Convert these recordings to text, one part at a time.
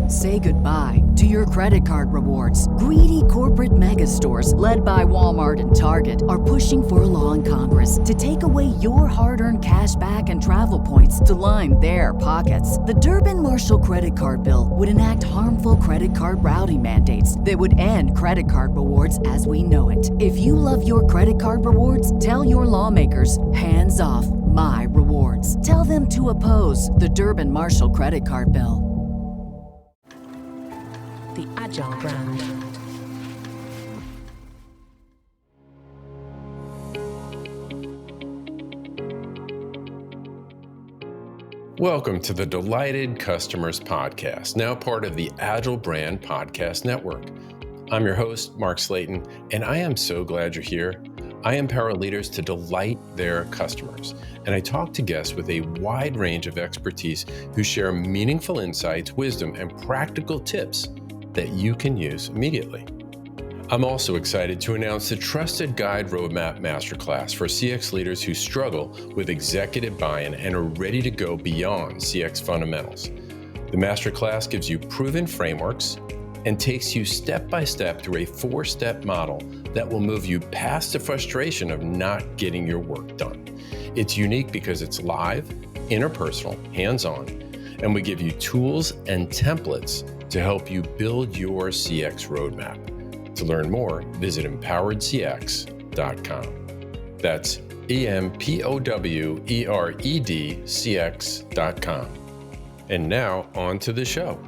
Say goodbye to your credit card rewards. Greedy corporate mega stores, led by Walmart and Target, are pushing for a law in Congress to take away your hard-earned cash back and travel points to line their pockets. The Durbin-Marshall credit card bill would enact harmful credit card routing mandates that would end credit card rewards as we know it. If you love your credit card rewards, tell your lawmakers, hands off my rewards. Tell them to oppose the Durbin-Marshall credit card bill. The Agile brand. Welcome to the Delighted Customers Podcast, now part of the Agile Brand Podcast Network. I'm your host, Mark Slayton, and I am so glad you're here. I empower leaders to delight their customers, and I talk to guests with a wide range of expertise who share meaningful insights, wisdom, and practical tips that you can use immediately. I'm also excited to announce the Trusted Guide Roadmap Masterclass for CX leaders who struggle with executive buy-in and are ready to go beyond CX fundamentals. The Masterclass gives you proven frameworks and takes you step by step through a 4-step model that will move you past the frustration of not getting your work done. It's unique because it's live, interpersonal, hands-on, and we give you tools and templates to help you build your CX roadmap. To learn more, visit empoweredcx.com. That's EMPOWEREDCX.com. And now on to the show.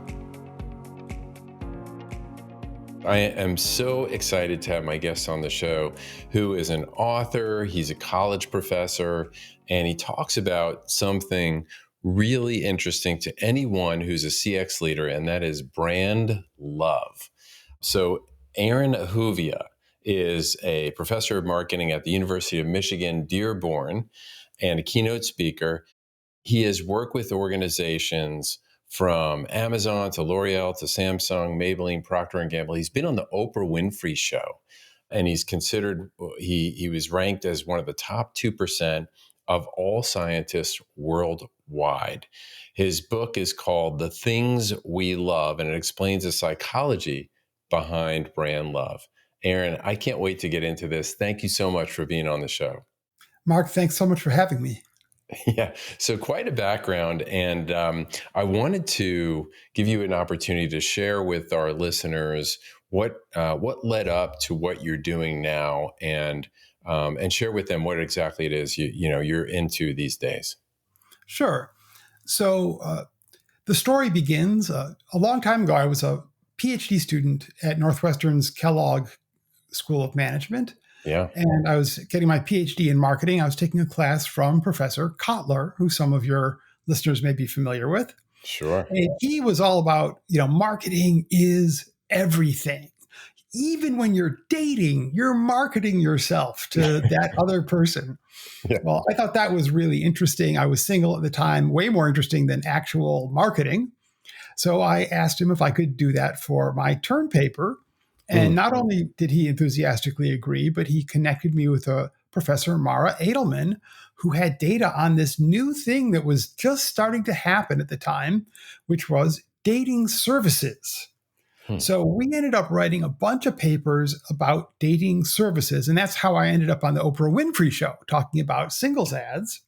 I am so excited to have my guest on the show, who is an author, he's a college professor, and he talks about something really interesting to anyone who's a CX leader, and that is brand love. So Aaron Ahuvia is a professor of marketing at the University of Michigan, Dearborn, and a keynote speaker. He has worked with organizations from Amazon to L'Oreal to Samsung, Maybelline, Procter & Gamble. He's been on the Oprah Winfrey Show, and he's considered, he was ranked as one of the top 2% of all scientists worldwide. His book is called The Things We Love, and it explains the psychology behind brand love. Aaron, I can't wait to get into this. Thank you so much for being on the show. Mark, thanks so much for having me. Yeah, so quite a background, and I wanted to give you an opportunity to share with our listeners what led up to what you're doing now, and share with them what exactly it is you're into these days. Sure. So the story begins a long time ago. I was a PhD student at Northwestern's Kellogg School of Management. Yeah. And I was getting my PhD in marketing. I was taking a class from Professor Kotler, who some of your listeners may be familiar with. Sure. And he was all about, marketing is everything. Even when you're dating, you're marketing yourself to that other person. Yeah. Well, I thought that was really interesting. I was single at the time, way more interesting than actual marketing. So I asked him if I could do that for my term paper. And not only did he enthusiastically agree, but he connected me with a Professor Mara Edelman, who had data on this new thing that was just starting to happen at the time, which was dating services. So we ended up writing a bunch of papers about dating services. And that's how I ended up on the Oprah Winfrey Show, talking about singles ads.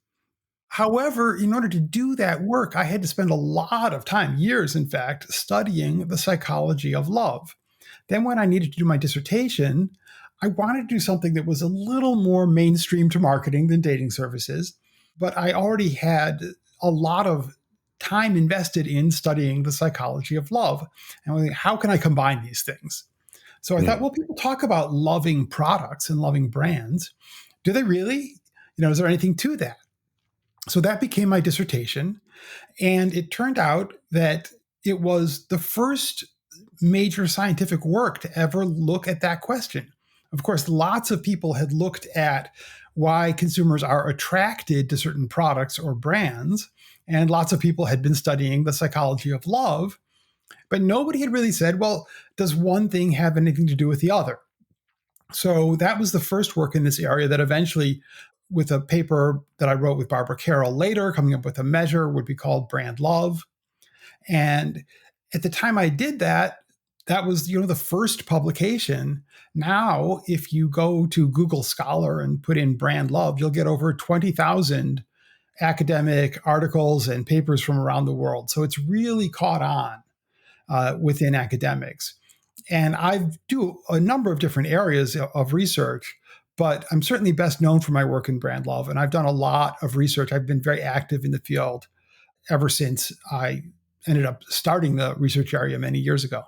However, in order to do that work, I had to spend a lot of time, years in fact, studying the psychology of love. Then when I needed to do my dissertation, I wanted to do something that was a little more mainstream to marketing than dating services, but I already had a lot of time invested in studying the psychology of love. And I was like, how can I combine these things? So I thought, well, people talk about loving products and loving brands. Do they really? Is there anything to that? So that became my dissertation. And it turned out that it was the first major scientific work to ever look at that question. Of course, lots of people had looked at why consumers are attracted to certain products or brands, and lots of people had been studying the psychology of love, but nobody had really said, well, does one thing have anything to do with the other? So that was the first work in this area that eventually, with a paper that I wrote with Barbara Carroll later, coming up with a measure, would be called Brand Love. And at the time I did that, that was the first publication. Now, if you go to Google Scholar and put in brand love, you'll get over 20,000 academic articles and papers from around the world. So it's really caught on within academics. And I do a number of different areas of research, but I'm certainly best known for my work in brand love. And I've done a lot of research. I've been very active in the field ever since I ended up starting the research area many years ago.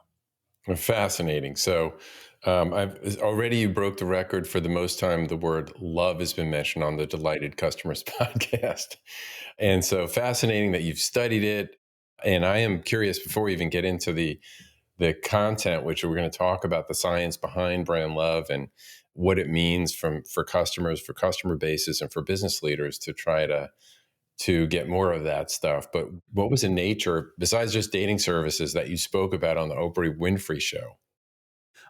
Fascinating. So, I've already you broke the record for the most time the word love has been mentioned on the Delighted Customers podcast. And so fascinating that you've studied it. And I am curious before we even get into the content, which we're going to talk about the science behind brand love and what it means for customers, for customer bases, and for business leaders to try to get more of that stuff. But what was the nature, besides just dating services, that you spoke about on the Oprah Winfrey show?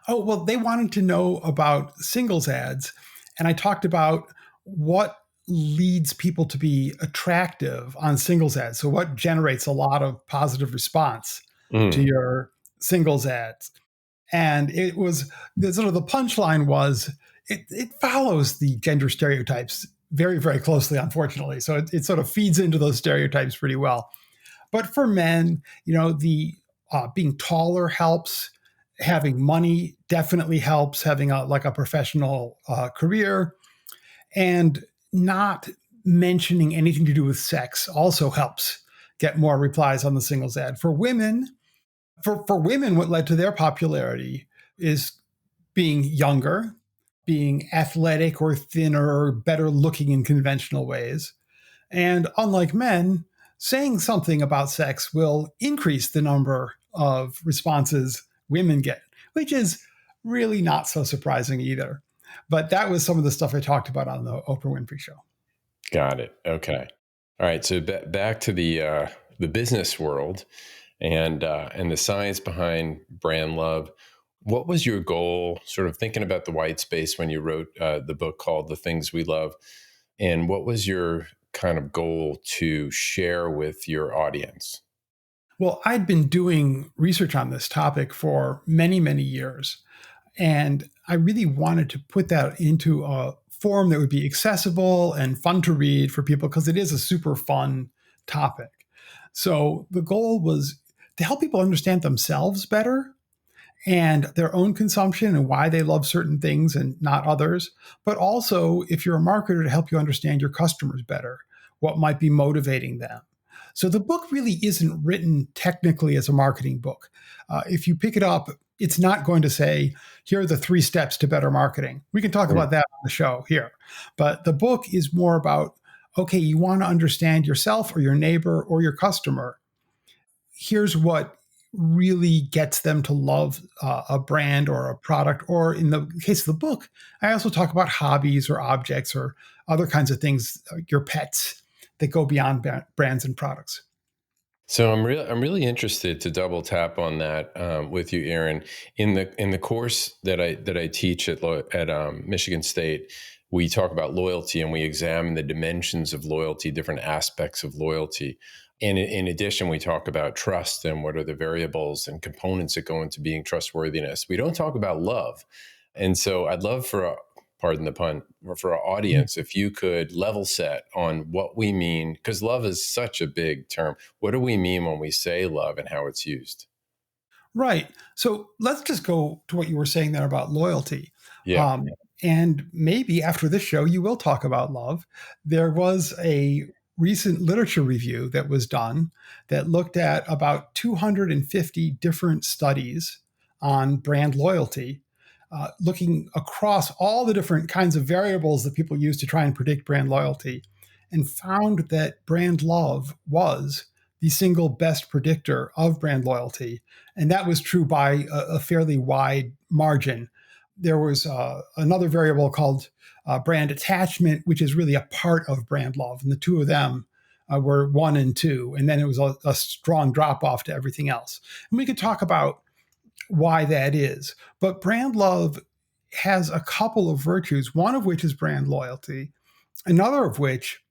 Oh, well, they wanted to know about singles ads. And I talked about what leads people to be attractive on singles ads. So, what generates a lot of positive response to Mm, your singles ads? And it was the punchline was it follows the gender stereotypes very, very closely, unfortunately. So, it sort of feeds into those stereotypes pretty well. But for men, the being taller helps. Having money definitely helps. Having a professional career and not mentioning anything to do with sex also helps get more replies on the singles ad. For women, what led to their popularity is being younger, being athletic or thinner or better looking in conventional ways. And unlike men, saying something about sex will increase the number of responses women get, which is really not so surprising either. But that was some of the stuff I talked about on the Oprah Winfrey show. got it. Okay. All right. So back to the business world and the science behind brand love. What was your goal, sort of thinking about the white space when you wrote the book called The Things We Love? And what was your kind of goal to share with your audience? Well, I'd been doing research on this topic for many, many years. And I really wanted to put that into a form that would be accessible and fun to read for people because it is a super fun topic. So the goal was to help people understand themselves better and their own consumption and why they love certain things and not others. But also, if you're a marketer, to help you understand your customers better, what might be motivating them. So the book really isn't written technically as a marketing book. If you pick it up, it's not going to say, here are the 3 steps to better marketing. We can talk Mm. about that on the show here. But the book is more about, okay, you want to understand yourself or your neighbor or your customer. Here's what really gets them to love a brand or a product. Or in the case of the book, I also talk about hobbies or objects or other kinds of things, your pets that go beyond brands and products. So I'm really interested to double tap on that with you, Aaron. In the course that I teach at Michigan State, we talk about loyalty and we examine the dimensions of loyalty, different aspects of loyalty. And in addition, we talk about trust and what are the variables and components that go into being trustworthiness. We don't talk about love. And so I'd love pardon the pun, for our audience, if you could level set on what we mean, because love is such a big term. What do we mean when we say love and how it's used? Right. So let's just go to what you were saying there about loyalty. Yeah. Um, and maybe after this show, you will talk about love. There was a recent literature review that was done that looked at about 250 different studies on brand loyalty, looking across all the different kinds of variables that people use to try and predict brand loyalty, and found that brand love was the single best predictor of brand loyalty. And that was true by a fairly wide margin. There was another variable called brand attachment, which is really a part of brand love. And the two of them were 1 and 2. And then it was a strong drop off to everything else. And we could talk about why that is. But brand love has a couple of virtues, one of which is brand loyalty, another of which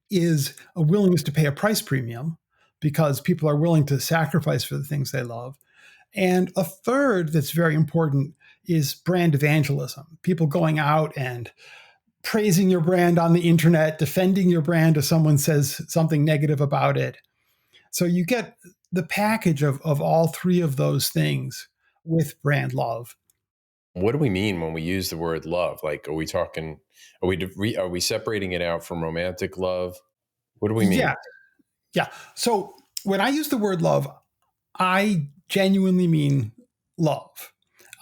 is a willingness to pay a price premium because people are willing to sacrifice for the things they love. And a third that's very important is brand evangelism, people going out and praising your brand on the internet, defending your brand if someone says something negative about it. So you get the package of all three of those things with brand love. What do we mean when we use the word love? Like, are we talking, are we separating it out from romantic love? What do we mean? Yeah. Yeah. So when I use the word love, I genuinely mean love.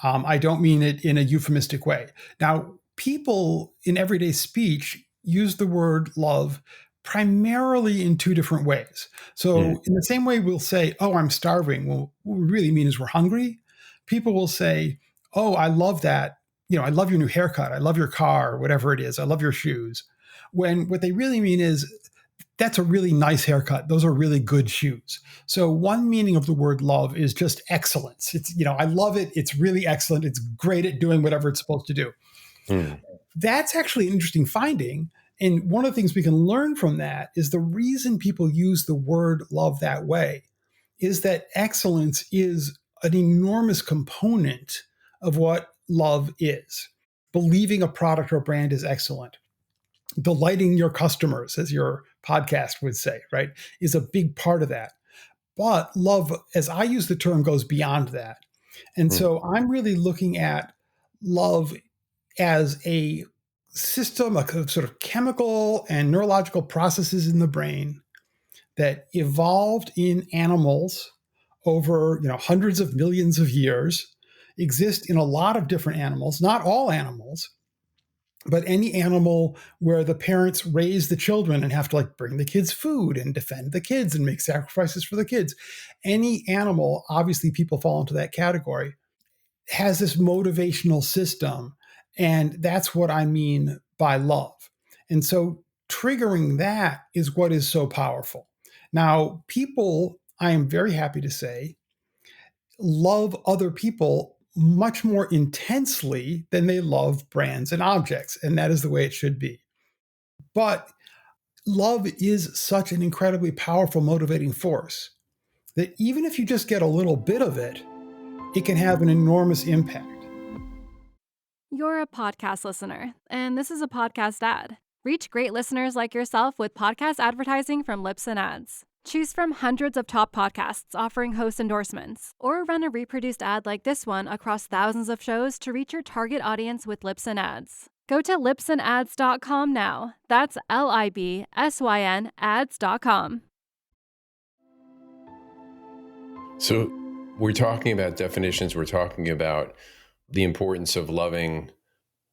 I don't mean it in a euphemistic way. Now, people in everyday speech use the word love primarily in two different ways. Mm, So, in the same way we'll say, "Oh, I'm starving." Well, what we really mean is we're hungry. People will say, "Oh, I love that. I love your new haircut. I love your car, whatever it is. I love your shoes." When what they really mean is, that's a really nice haircut. Those are really good shoes. So one meaning of the word love is just excellence. It's, I love it. It's really excellent. It's great at doing whatever it's supposed to do. mm, That's actually an interesting finding. And one of the things we can learn from that is the reason people use the word love that way is that excellence is an enormous component of what love is. Believing a product or brand is excellent, delighting your customers, as your podcast would say, right, is a big part of that. But love, as I use the term, goes beyond that. And mm. so I'm really looking at love as a system of sort of chemical and neurological processes in the brain that evolved in animals over hundreds of millions of years, exist in a lot of different animals, not all animals, but any animal where the parents raise the children and have to bring the kids food and defend the kids and make sacrifices for the kids. Any animal, obviously people fall into that category, has this motivational system. And that's what I mean by love. And so triggering that is what is so powerful. Now, people, I am very happy to say, love other people much more intensely than they love brands and objects. And that is the way it should be. But love is such an incredibly powerful motivating force that even if you just get a little bit of it, it can have an enormous impact. You're a podcast listener, and this is a podcast ad. Reach great listeners like yourself with podcast advertising from Lips and Ads. Choose from hundreds of top podcasts offering host endorsements, or run a reproduced ad like this one across thousands of shows to reach your target audience with Lips and Ads. Go to lipsandads.com now. That's LIBSYN ads.com. So we're talking about definitions. We're talking about the importance of loving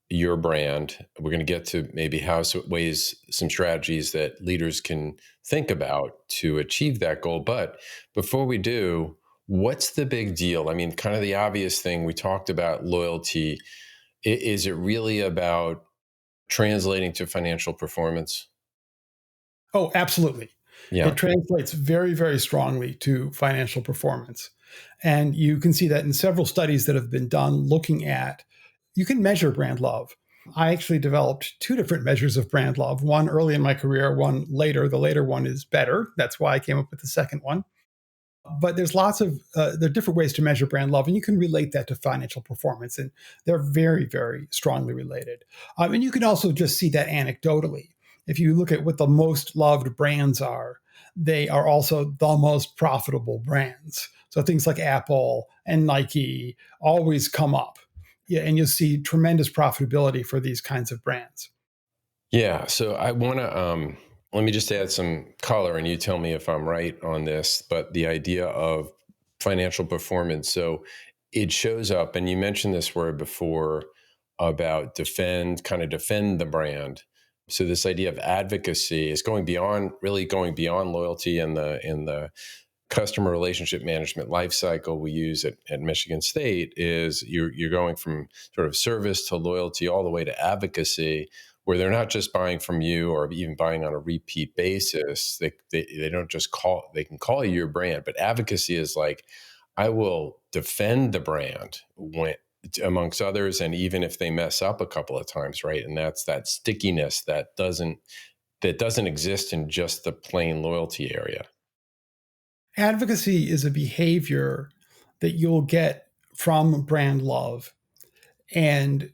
your brand. We're going to get to maybe some strategies that leaders can think about to achieve that goal. But before we do, what's the big deal? I mean, kind of the obvious thing, we talked about loyalty. Is it really about translating to financial performance? Oh, absolutely. Yeah. It translates very, very strongly to financial performance. And you can see that in several studies that have been done looking at, you can measure brand love. I actually developed two different measures of brand love, one early in my career, one later. The later one is better. That's why I came up with the second one. But there's there are different ways to measure brand love, and you can relate that to financial performance, and they're very, very strongly related. And you can also just see that anecdotally. If you look at what the most loved brands are, they are also the most profitable brands. So things like Apple and Nike always come up. Yeah, and you'll see tremendous profitability for these kinds of brands. Yeah. So I want to, let me just add some color and you tell me if I'm right on this, but the idea of financial performance. So it shows up, and you mentioned this word before about kind of defend the brand. So this idea of advocacy is really going beyond loyalty in the customer relationship management lifecycle we use at Michigan State. Is you're going from sort of service to loyalty all the way to advocacy, where they're not just buying from you or even buying on a repeat basis. They don't just they can call you your brand, but advocacy is like, I will defend the brand amongst others, and even if they mess up a couple of times, right? And that's that stickiness that doesn't exist in just the plain loyalty area. Advocacy is a behavior that you'll get from brand love. And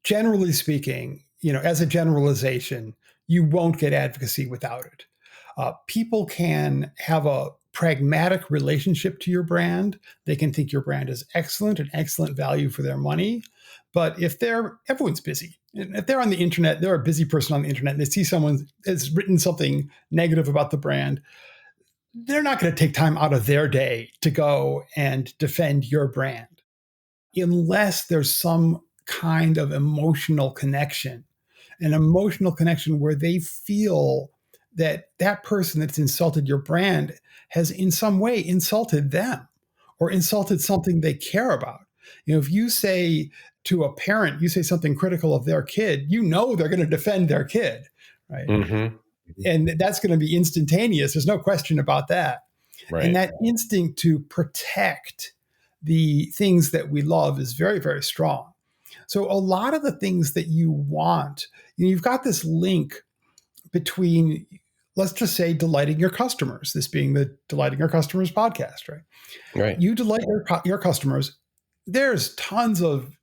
generally speaking, as a generalization, you won't get advocacy without it. People can have a pragmatic relationship to your brand. They can think your brand is excellent, an excellent value for their money. But everyone's busy. And if they're on the internet, they're a busy person on the internet, and they see someone has written something negative about the brand, they're not going to take time out of their day to go and defend your brand unless there's some kind of emotional connection, an emotional connection where they feel that that person that's insulted your brand has in some way insulted them or insulted something they care about. If you say to a parent, you say something critical of their kid, they're going to defend their kid, right? Mm-hmm. And that's going to be instantaneous. There's no question about that. Right. And that instinct to protect the things that we love is very, very strong. So a lot of the things that you want, you've got this link between, let's just say, delighting your customers, this being the Delighting Your Customers podcast, right? Right. You delight your customers. There's tons of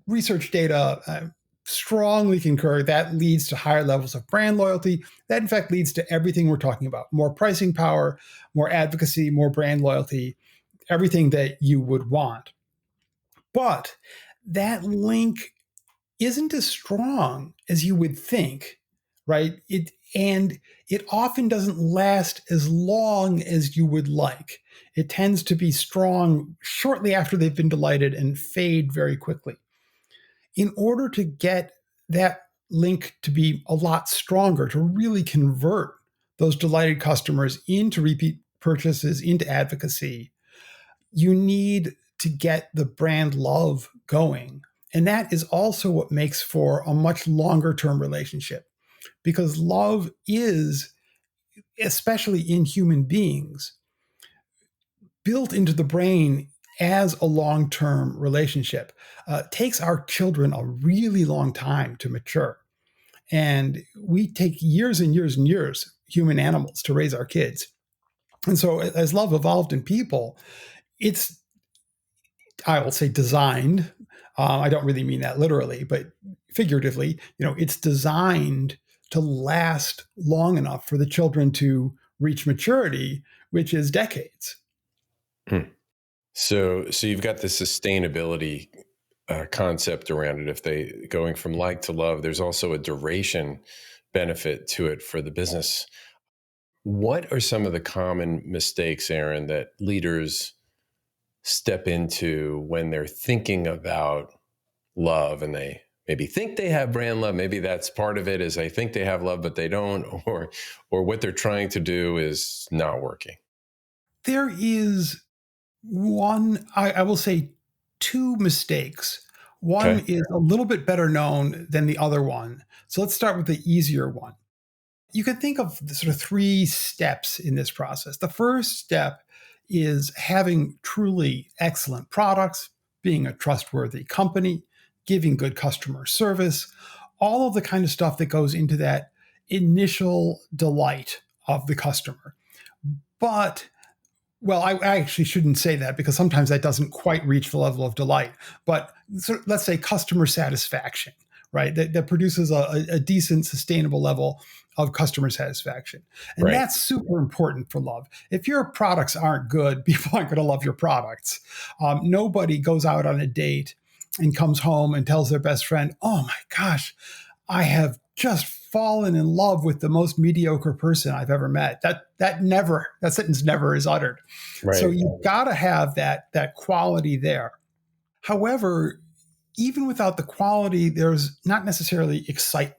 research data strongly concur that leads to higher levels of brand loyalty. That, in fact, leads to everything we're talking about: more pricing power, more advocacy, more brand loyalty, everything that you would want. But that link isn't as strong as you would think, right? It often doesn't last as long as you would like. It tends to be strong shortly after they've been delighted and fade very quickly. In order to get that link to be a lot stronger, to really convert those delighted customers into repeat purchases, into advocacy, you need to get the brand love going. And that is also what makes for a much longer term relationship, because love is, especially in human beings, built into the brain as a long-term relationship. Takes our children a really long time to mature. And we take years and years and years, human animals, to raise our kids. And so as love evolved in people, it's, I will say, designed. I don't really mean that literally, but figuratively, it's designed to last long enough for the children to reach maturity, which is decades. Hmm. So you've got the sustainability concept around it. If they going from like to love, there's also a duration benefit to it for the business. What are some of the common mistakes, Aaron, that leaders step into when they're thinking about love and they maybe think they have brand love? Maybe that's part of it, is they think they have love, but they don't, or what they're trying to do is not working. There is one, I will say, two mistakes. One Okay. is a little bit better known than the other one. So let's start with the easier one. You can think of the sort of three steps in this process. The first step is having truly excellent products, being a trustworthy company, giving good customer service, all of the kind of stuff that goes into that initial delight of the customer. But well, I actually shouldn't say that, because sometimes that doesn't quite reach the level of delight. But let's say customer satisfaction, right? That produces a decent, sustainable level of customer satisfaction. And Right. that's super important for love. If your products aren't good, people aren't going to love your products. Nobody goes out on a date and comes home and tells their best friend, "Oh my gosh, I have just fallen in love with the most mediocre person I've ever met." That sentence never is uttered. Right. So you've got to have that quality there. However, even without the quality, there's not necessarily excitement.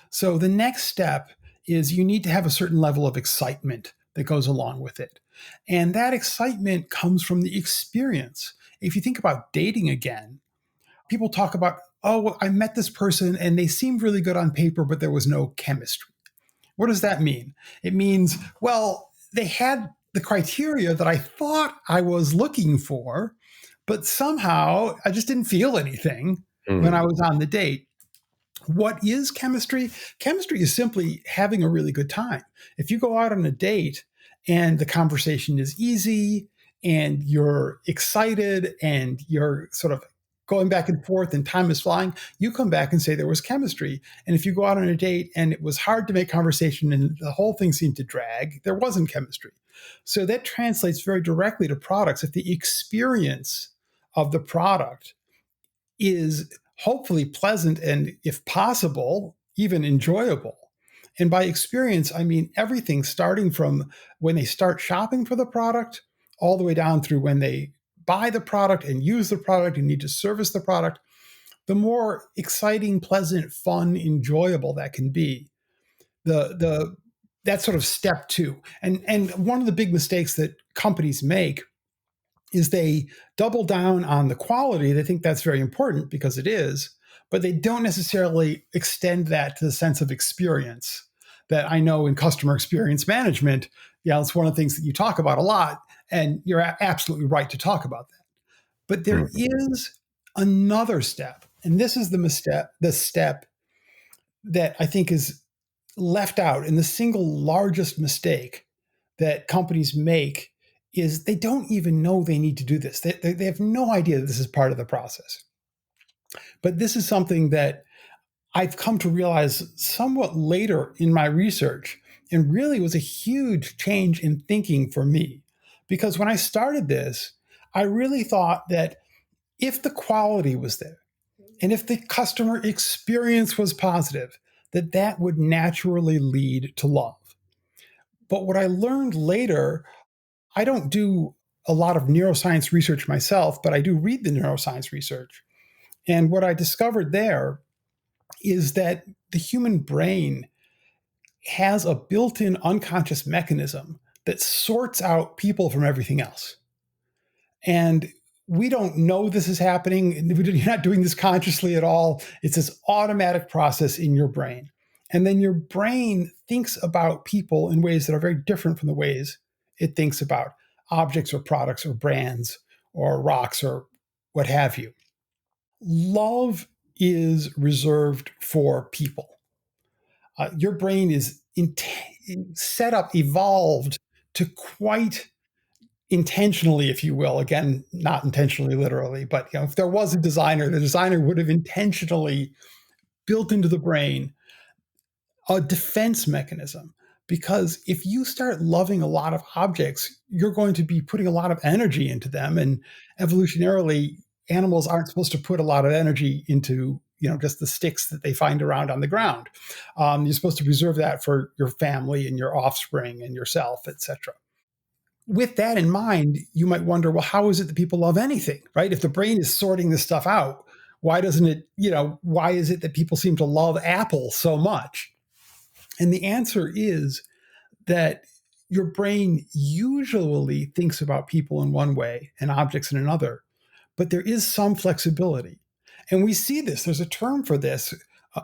So the next step is you need to have a certain level of excitement that goes along with it. And that excitement comes from the experience. If you think about dating again, people talk about, "Oh, well, I met this person and they seemed really good on paper, but there was no chemistry." What does that mean? It means, well, they had the criteria that I thought I was looking for, but somehow I just didn't feel anything when I was on the date. What is chemistry? Chemistry is simply having a really good time. If you go out on a date and the conversation is easy and you're excited and you're sort of going back and forth and time is flying, you come back and say there was chemistry. And if you go out on a date and it was hard to make conversation and the whole thing seemed to drag, there wasn't chemistry. So that translates very directly to products. If the experience of the product is hopefully pleasant and, if possible, even enjoyable. And by experience, I mean everything starting from when they start shopping for the product all the way down through when they buy the product and use the product and need to service the product. The more exciting, pleasant, fun, enjoyable that can be, the that's sort of step two. And one of the big mistakes that companies make is they double down on the quality. They think that's very important because it is, but they don't necessarily extend that to the sense of experience that I know in customer experience management. Yeah, it's one of the things that you talk about a lot, and you're absolutely right to talk about that. But there is another step, and this is the step that I think is left out, and the single largest mistake that companies make is they don't even know they need to do this. They have no idea that this is part of the process. But this is something that I've come to realize somewhat later in my research, and really was a huge change in thinking for me. Because when I started this, I really thought that if the quality was there, and if the customer experience was positive, that would naturally lead to love. But what I learned later, I don't do a lot of neuroscience research myself, but I do read the neuroscience research. And what I discovered there is that the human brain has a built-in unconscious mechanism that sorts out people from everything else. And we don't know this is happening. You're not doing this consciously at all. It's this automatic process in your brain. And then your brain thinks about people in ways that are very different from the ways it thinks about objects or products or brands or rocks or what have you. Love is reserved for people. Your brain is set up, evolved to quite intentionally, if you will, again, not intentionally literally, but if there was a designer, the designer would have intentionally built into the brain a defense mechanism. Because if you start loving a lot of objects, you're going to be putting a lot of energy into them. And evolutionarily, animals aren't supposed to put a lot of energy into just the sticks that they find around on the ground. You're supposed to reserve that for your family and your offspring and yourself, etc. With that in mind, you might wonder, well, how is it that people love anything, right? If the brain is sorting this stuff out, why doesn't it, why is it that people seem to love Apple so much? And the answer is that your brain usually thinks about people in one way and objects in another, but there is some flexibility. And we see this, there's a term for this,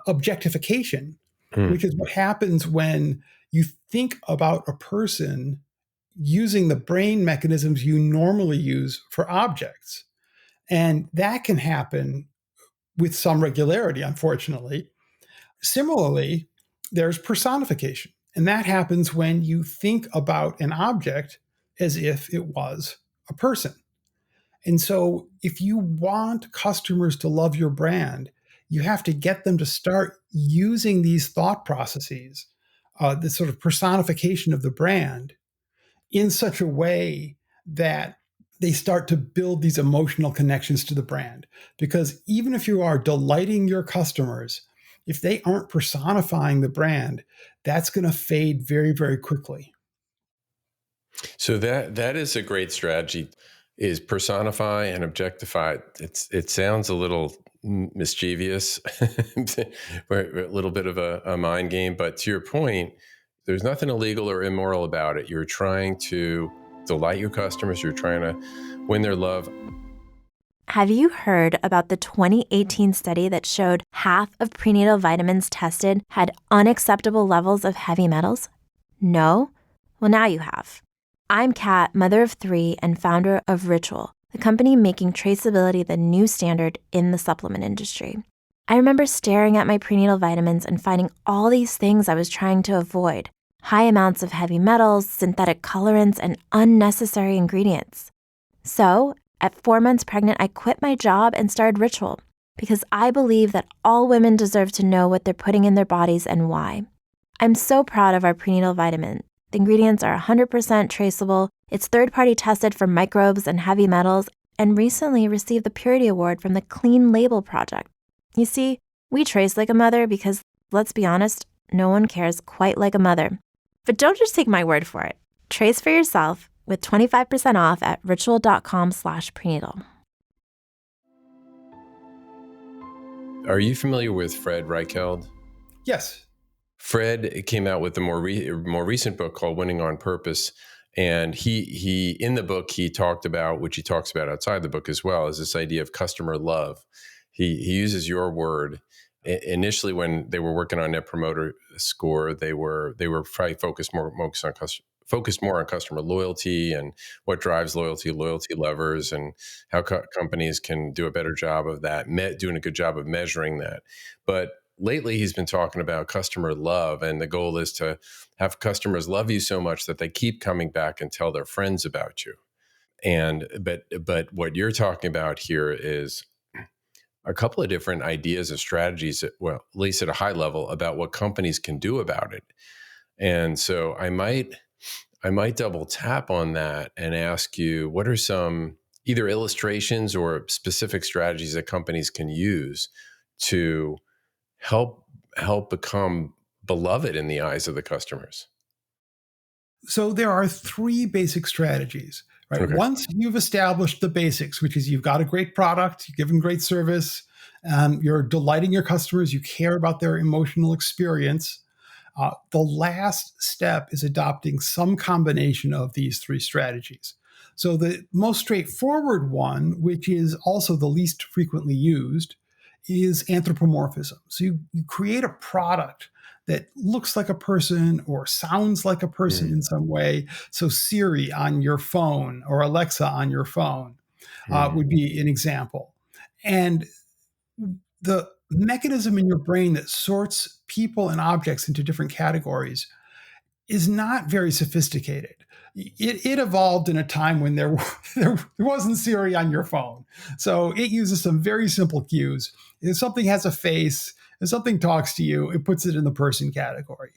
objectification, which is what happens when you think about a person using the brain mechanisms you normally use for objects. And that can happen with some regularity, unfortunately. Similarly, there's personification. And that happens when you think about an object as if it was a person. And so if you want customers to love your brand, you have to get them to start using these thought processes, this sort of personification of the brand, in such a way that they start to build these emotional connections to the brand. Because even if you are delighting your customers, if they aren't personifying the brand, that's going to fade very, very quickly. So that is a great strategy, is personify and objectify. It sounds a little mischievous, a little bit of a mind game, but to your point, there's nothing illegal or immoral about it. You're trying to delight your customers. You're trying to win their love. Have you heard about the 2018 study that showed half of prenatal vitamins tested had unacceptable levels of heavy metals? No? Well, now you have. I'm Kat, mother of 3 and founder of Ritual, the company making traceability the new standard in the supplement industry. I remember staring at my prenatal vitamins and finding all these things I was trying to avoid. high amounts of heavy metals, synthetic colorants, and unnecessary ingredients. So, at 4 months pregnant, I quit my job and started Ritual because I believe that all women deserve to know what they're putting in their bodies and why. I'm so proud of our prenatal vitamin. The ingredients are 100% traceable, it's third-party tested for microbes and heavy metals, and recently received the Purity Award from the Clean Label Project. You see, we trace like a mother because, let's be honest, no one cares quite like a mother. But don't just take my word for it. Trace for yourself with 25% off at ritual.com/prenatal. Are you familiar with Fred Reichheld? Yes. Fred came out with a more recent book called Winning on Purpose. And he in the book, he talked about, which he talks about outside the book as well, is this idea of customer love. He uses your word. Initially, when they were working on Net Promoter Score, they were probably focused more on customer loyalty and what drives loyalty levers, and how companies can do a better job of that, doing a good job of measuring that. But lately, he's been talking about customer love, and the goal is to have customers love you so much that they keep coming back and tell their friends about you. And but what you're talking about here is a couple of different ideas and strategies, well, at least at a high level, about what companies can do about it. And so I might double tap on that and ask you, what are some either illustrations or specific strategies that companies can use to help become beloved in the eyes of the customers? So there are three basic strategies, right? Okay. Once you've established the basics, which is you've got a great product, you give them great service, you're delighting your customers, you care about their emotional experience. The last step is adopting some combination of these three strategies. So the most straightforward one, which is also the least frequently used, is anthropomorphism. So you create a product that looks like a person or sounds like a person in some way. So Siri on your phone or Alexa on your phone would be an example. And the mechanism in your brain that sorts people and objects into different categories is not very sophisticated. It evolved in a time when there wasn't Siri on your phone. So it uses some very simple cues. If something has a face, if something talks to you, it puts it in the person category.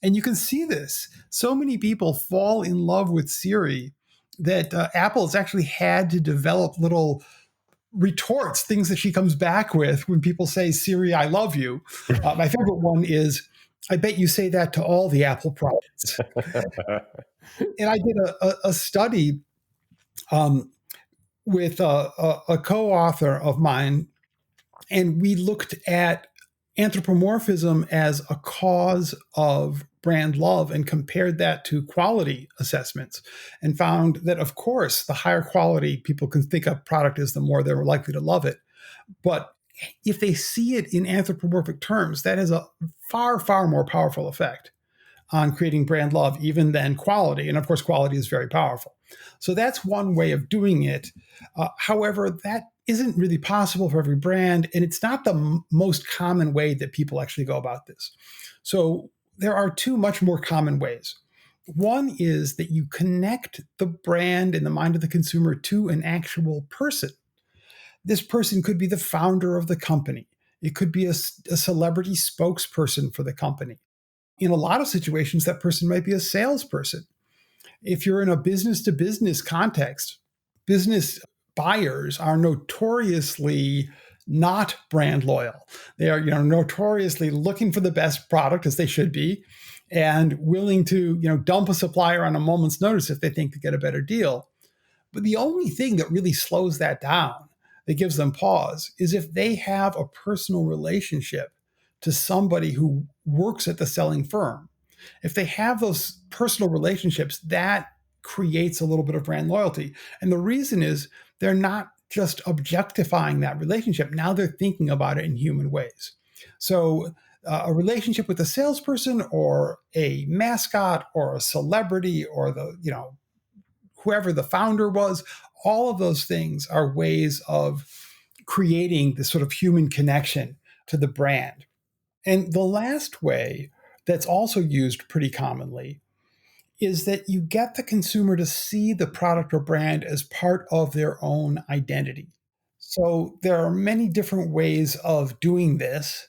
And you can see this. So many people fall in love with Siri that Apple has actually had to develop little retorts, things that she comes back with when people say, Siri, I love you. My favorite one is, I bet you say that to all the Apple products. And I did a study with a co-author of mine, and we looked at anthropomorphism as a cause of brand love and compared that to quality assessments, and found that, of course, the higher quality people can think a product is, the more they're likely to love it. But if they see it in anthropomorphic terms, that has a far, far more powerful effect on creating brand love even than quality. And of course, quality is very powerful. So that's one way of doing it. However, that isn't really possible for every brand, and it's not the most common way that people actually go about this. So there are two much more common ways. One is that you connect the brand in the mind of the consumer to an actual person. This person could be the founder of the company. It could be a celebrity spokesperson for the company. In a lot of situations, that person might be a salesperson. If you're in a business to business context, business buyers are notoriously not brand loyal. They are, notoriously looking for the best product, as they should be, and willing to, dump a supplier on a moment's notice if they think they get a better deal. But the only thing that really slows that down, that gives them pause, is if they have a personal relationship to somebody who works at the selling firm. If they have those personal relationships, that creates a little bit of brand loyalty. And the reason is they're not just objectifying that relationship. Now they're thinking about it in human ways. So a relationship with a salesperson or a mascot or a celebrity or whoever the founder was, all of those things are ways of creating this sort of human connection to the brand. And the last way that's also used pretty commonly is that you get the consumer to see the product or brand as part of their own identity. So there are many different ways of doing this.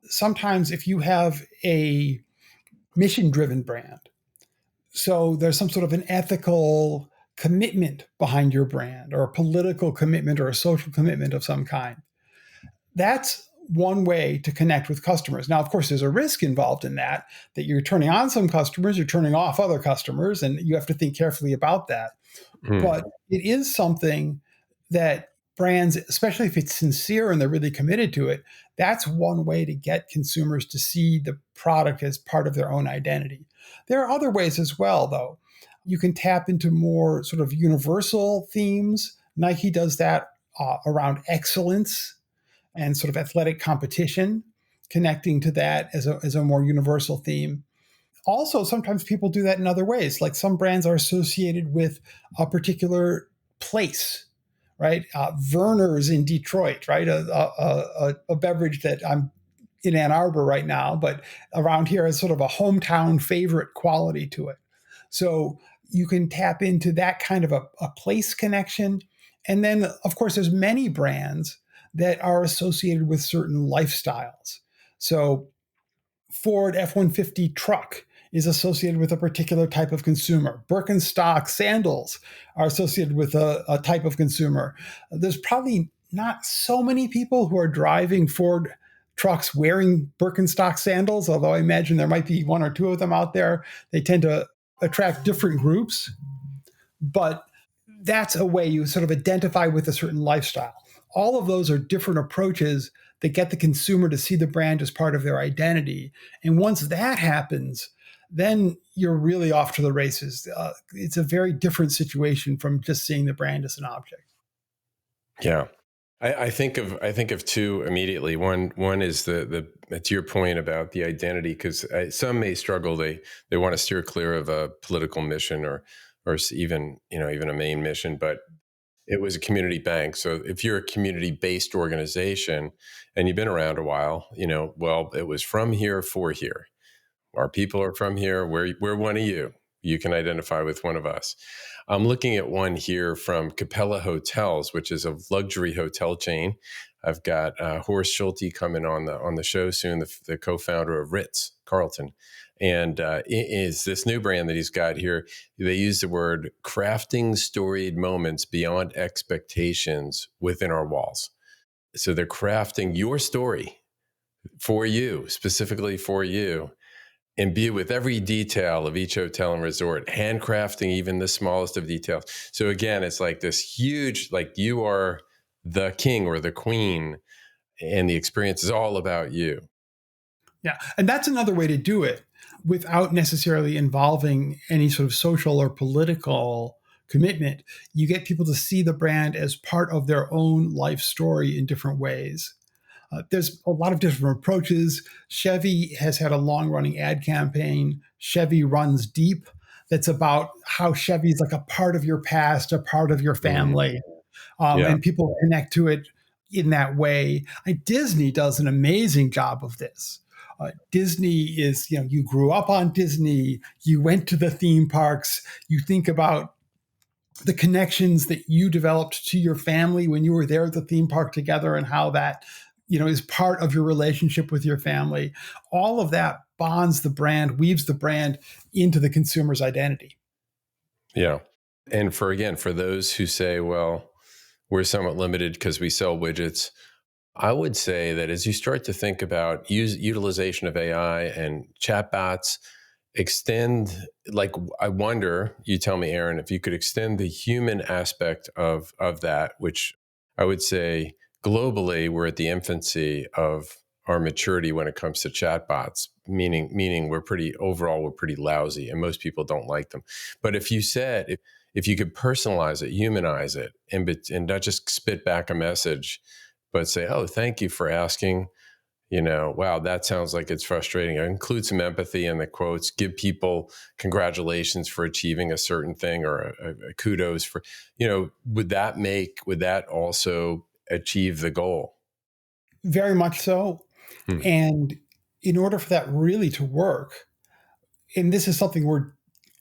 Sometimes, if you have a mission driven brand, so there's some sort of an ethical commitment behind your brand, or a political commitment, or a social commitment of some kind, that's one way to connect with customers. Now, of course, there's a risk involved in that, that you're turning on some customers, you're turning off other customers, and you have to think carefully about that. Hmm. But it is something that brands, especially if it's sincere and they're really committed to it, that's one way to get consumers to see the product as part of their own identity. There are other ways as well, though. You can tap into more sort of universal themes. Nike does that around excellence and sort of athletic competition, connecting to that as a more universal theme. Also, sometimes people do that in other ways. Like some brands are associated with a particular place, right? Verner's in Detroit, right? A beverage that I'm in Ann Arbor right now, but around here has sort of a hometown favorite quality to it. So you can tap into that kind of a place connection. And then, of course, there's many brands that are associated with certain lifestyles. So Ford F-150 truck is associated with a particular type of consumer. Birkenstock sandals are associated with a type of consumer. There's probably not so many people who are driving Ford trucks wearing Birkenstock sandals, although I imagine there might be one or two of them out there. They tend to attract different groups, but that's a way you sort of identify with a certain lifestyle. All of those are different approaches that get the consumer to see the brand as part of their identity. And once that happens, then you're really off to the races. It's a very different situation from just seeing the brand as an object. Yeah. I think of two immediately. One is the to your point about the identity, because some may struggle. They want to steer clear of a political mission or even even a main mission, but it was a community bank. So if you're a community based organization and you've been around a while, well, it was from here for here. Our people are from here. We're one of you. You can identify with one of us. I'm looking at one here from Capella Hotels, which is a luxury hotel chain. I've got Horst Schulte coming on the show soon, the co-founder of Ritz Carlton, and is this new brand that he's got here. They use the word crafting storied moments beyond expectations within our walls. So they're crafting your story for you, specifically for you, imbue with every detail of each hotel and resort, handcrafting even the smallest of details. So again, it's like this huge, like you are the king or the queen, and the experience is all about you. Yeah. And that's another way to do it without necessarily involving any sort of social or political commitment. You get people to see the brand as part of their own life story in different ways. There's a lot of different approaches. Chevy has had a long running ad campaign, Chevy Runs Deep, that's about how Chevy is like a part of your past, a part of your Mm, family. yeah. And people connect to it in that way. Disney does an amazing job of this. Disney is, you grew up on Disney, you went to the theme parks, you think about the connections that you developed to your family when you were there at the theme park together, and how that is part of your relationship with your family. All of that bonds the brand, weaves the brand into the consumer's identity. Yeah. And for those who say, well, we're somewhat limited because we sell widgets, I would say that as you start to think about utilization of AI and chatbots, I wonder, you tell me, Aaron, if you could extend the human aspect of that, which I would say globally, we're at the infancy of our maturity when it comes to chatbots, meaning we're pretty lousy and most people don't like them. But if you could personalize it, humanize it, and not just spit back a message, but say, oh, thank you for asking. Wow, that sounds like it's frustrating. Include some empathy in the quotes, give people congratulations for achieving a certain thing, or a kudos for, would that also achieve the goal? Very much so. Hmm. And in order for that really to work, and this is something we're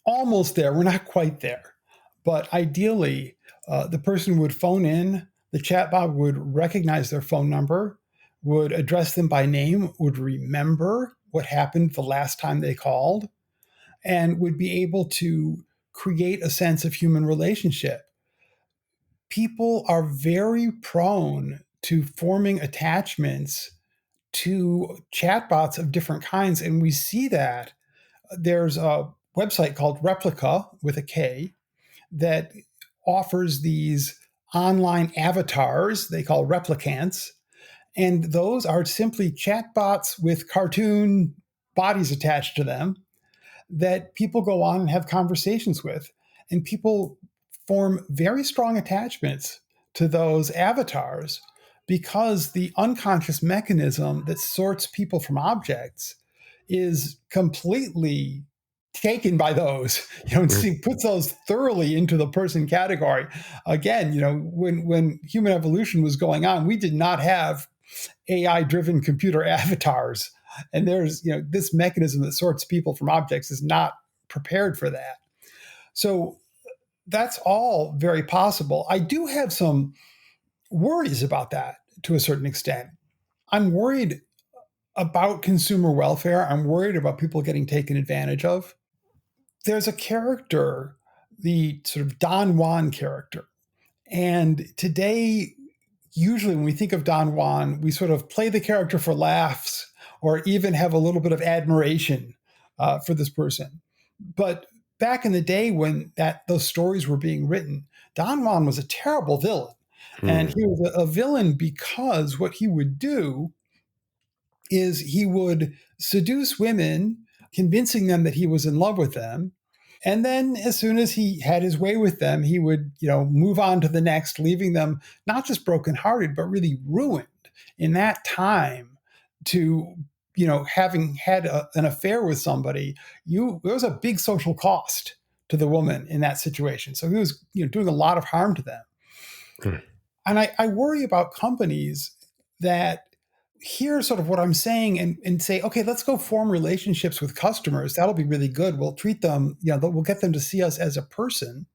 almost there, we're not quite there, but ideally, the person would phone in, the chatbot would recognize their phone number, would address them by name, would remember what happened the last time they called, and would be able to create a sense of human relationship. People are very prone to forming attachments to chatbots of different kinds. And we see that there's a website called Replica with a K that offers these online avatars they call replicants. And those are simply chatbots with cartoon bodies attached to them that people go on and have conversations with. And people form very strong attachments to those avatars because the unconscious mechanism that sorts people from objects is completely taken by those, and puts those thoroughly into the person category. Again, when human evolution was going on, we did not have AI driven computer avatars. And there's, this mechanism that sorts people from objects is not prepared for that. So that's all very possible. I do have some worries about that to a certain extent. I'm worried about consumer welfare. I'm worried about people getting taken advantage of. There's a character, the sort of Don Juan character. And today, usually when we think of Don Juan, we sort of play the character for laughs or even have a little bit of admiration for this person. But back in the day when those stories were being written, Don Juan was a terrible villain. And he was a villain because what he would do is he would seduce women, convincing them that he was in love with them. And then as soon as he had his way with them, he would, move on to the next, leaving them not just brokenhearted, but really ruined in that time to, having had an affair with somebody, there was a big social cost to the woman in that situation. So he was, doing a lot of harm to them. And I worry about companies that hear sort of what I'm saying and say, okay, let's go form relationships with customers. That'll be really good. We'll treat them, we'll get them to see us as a person,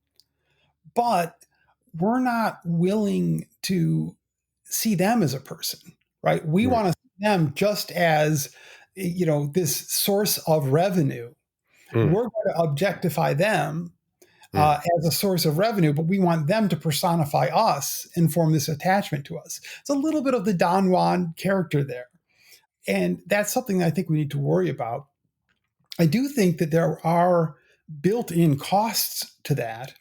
but we're not willing to see them as a person, right? We want to see them just as, this source of revenue. We're going to objectify them as a source of revenue, but we want them to personify us and form this attachment to us. It's a little bit of the Don Juan character there. And that's something I think we need to worry about. I do think that there are built-in costs to that,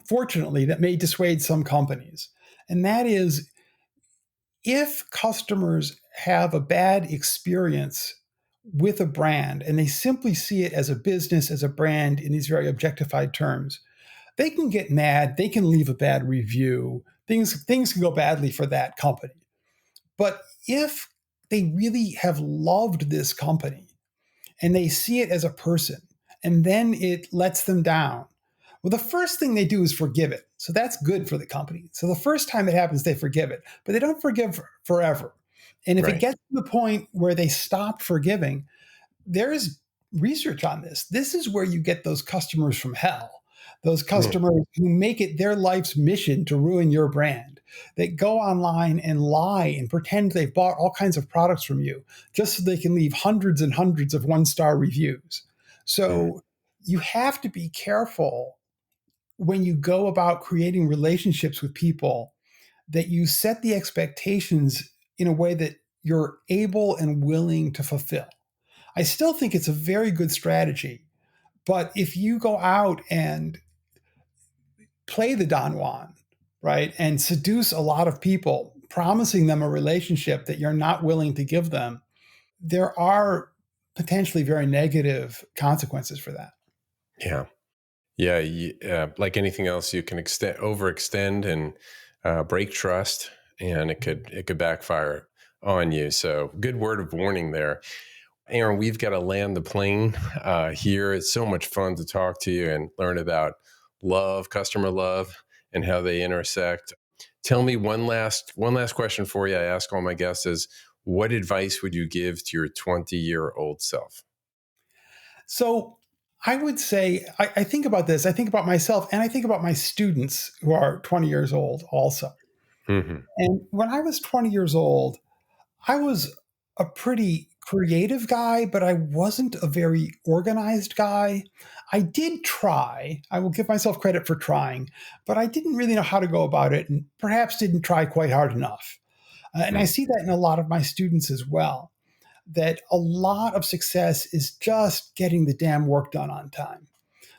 fortunately, that may dissuade some companies. And that is, if customers have a bad experience with a brand and they simply see it as a business, as a brand in these very objectified terms, they can get mad, they can leave a bad review, things can go badly for that company. But if they really have loved this company and they see it as a person and then it lets them down, well, the first thing they do is forgive it. So that's good for the company. So the first time it happens, they forgive it, but they don't forgive forever. And if it gets to the point where they stop forgiving, there's research on this. This is where you get those customers from hell, those customers who make it their life's mission to ruin your brand. They go online and lie and pretend they've bought all kinds of products from you just so they can leave hundreds and hundreds of one-star reviews. So you have to be careful when you go about creating relationships with people that you set the expectations in a way that you're able and willing to fulfill. I still think it's a very good strategy, but if you go out and play the Don Juan, right, and seduce a lot of people, promising them a relationship that you're not willing to give them, there are potentially very negative consequences for that. Yeah. Yeah. Like anything else, you can overextend and break trust, and it could backfire on you. So good word of warning there. Aaron, we've got to land the plane here. It's so much fun to talk to you and learn about love, customer love, and how they intersect. Tell me one last question for you. I ask all my guests is, what advice would you give to your 20-year-old self? So I would say, I think about this, I think about myself, and I think about my students who are 20 years old also. Mm-hmm. And when I was 20 years old, I was a pretty creative guy, but I wasn't a very organized guy. I did try. I will give myself credit for trying, but I didn't really know how to go about it and perhaps didn't try quite hard enough. And I see that in a lot of my students as well, that a lot of success is just getting the damn work done on time.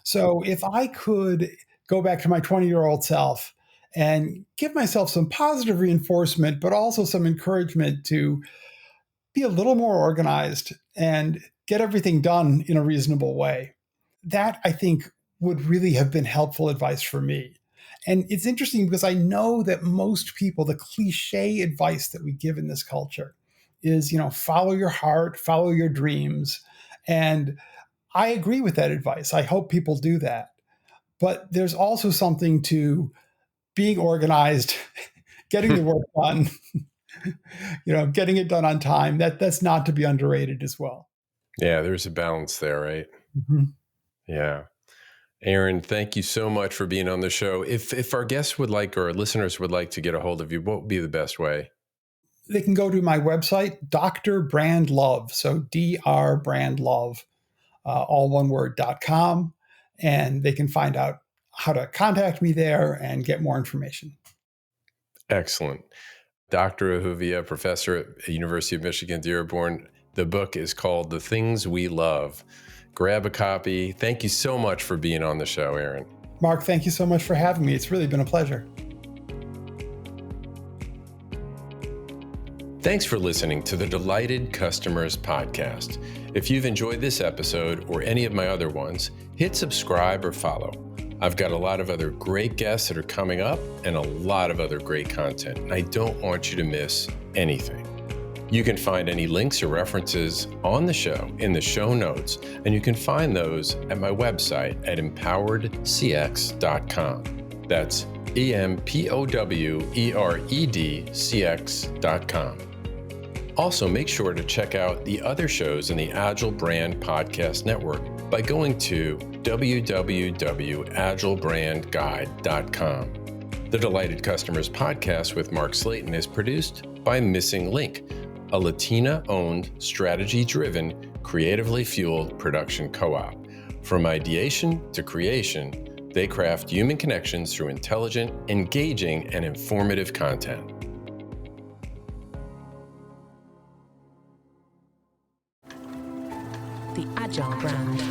So if I could go back to my 20-year-old self and give myself some positive reinforcement, but also some encouragement to be a little more organized and get everything done in a reasonable way. That, I think, would really have been helpful advice for me. And it's interesting because I know that most people, the cliche advice that we give in this culture is, follow your heart, follow your dreams. And I agree with that advice. I hope people do that. But there's also something to being organized, getting the work done, getting it done on time. That's not to be underrated as well. Yeah, there's a balance there, right? Mm-hmm. Yeah. Aaron, thank you so much for being on the show. If our guests would like, or our listeners would like to get a hold of you, what would be the best way? They can go to my website, Dr. Brand Love. So Dr. Brand Love, all one word, .com. And they can find out how to contact me there and get more information. Excellent. Dr. Ahuvia, professor at the University of Michigan, Dearborn. The book is called The Things We Love. Grab a copy. Thank you so much for being on the show, Aaron. Mark, thank you so much for having me. It's really been a pleasure. Thanks for listening to the Delighted Customers Podcast. If you've enjoyed this episode or any of my other ones, hit subscribe or follow. I've got a lot of other great guests that are coming up and a lot of other great content, and I don't want you to miss anything. You can find any links or references on the show in the show notes, and you can find those at my website at empoweredcx.com. That's EMPOWEREDCX.com. Also, make sure to check out the other shows in the Agile Brand Podcast Network by going to www.agilebrandguide.com. The Delighted Customers Podcast with Mark Slayton is produced by Missing Link, a Latina-owned, strategy-driven, creatively fueled production co-op. From ideation to creation, they craft human connections through intelligent, engaging, and informative content. The Agile Brand.